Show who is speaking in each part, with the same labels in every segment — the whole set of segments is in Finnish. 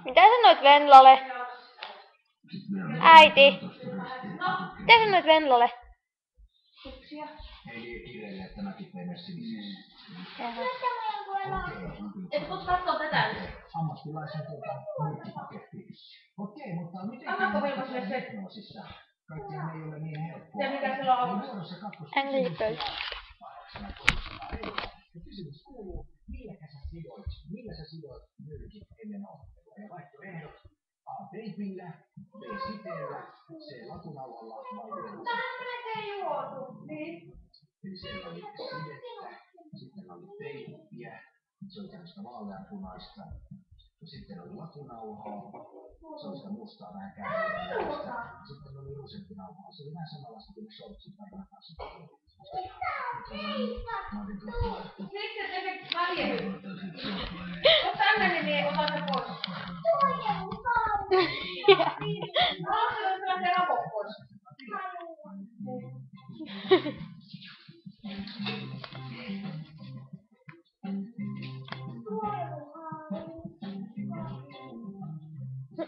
Speaker 1: Mitä sanoit Venlalle? Äiti. Mitä sanoit Venlalle?
Speaker 2: Et voit katsoa tätä.
Speaker 3: Ammattilaisen myrkkipaketti. Okei, mutta miten hypnoosissa? Kaikkihan ei ole niin helppoa.
Speaker 2: Ja mikä siellä on?
Speaker 1: Angry Birds.
Speaker 3: Kysymys kuuluu, millä sä sidoit myrkit ennen ottelua? Ja vaihtoehdot A. Teipillä, B. siteellä, C. latunauhalla vai D. Eli siellä oli sidettä, sitten oli teippiä, se oli tämmöistä vaaleanpunaista, ja sitten oli latunauhaa, se oli sitä mustaa vähän käännöstä, sitten oli ruusempi nauhaa, se oli vähän samanlaista kuin shortsit tai rakassa.
Speaker 2: Miksi et tehdä väliä? Ota tämmönen, niin ota se pois. Haluatko se rapot pois?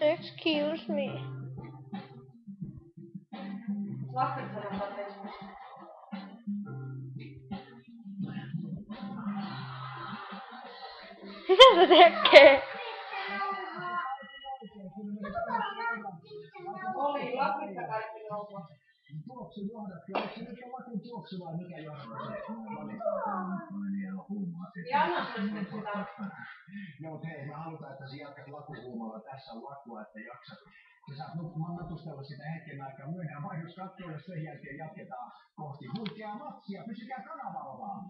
Speaker 1: Excuse me.
Speaker 2: Lapset sanoo
Speaker 1: Mitä se tekee?
Speaker 2: Oli lapsista kaikki nousua.
Speaker 3: Tuoksun johdattu, onko se nyt lakin tuoksu vai mikä johdattu?
Speaker 2: Ja anna sen sitä.
Speaker 3: Joo, hei, me halutaan, että sä jatkat lakuhuumalla. Tässä on lakua, että jaksat. Sä saat nukkumaan matustella sitä hetken aikaa. Myönnään mainoskattoon ja sen jälkeen jatketaan kohti huikeaa matsia. Pysykää kanavalla vaan.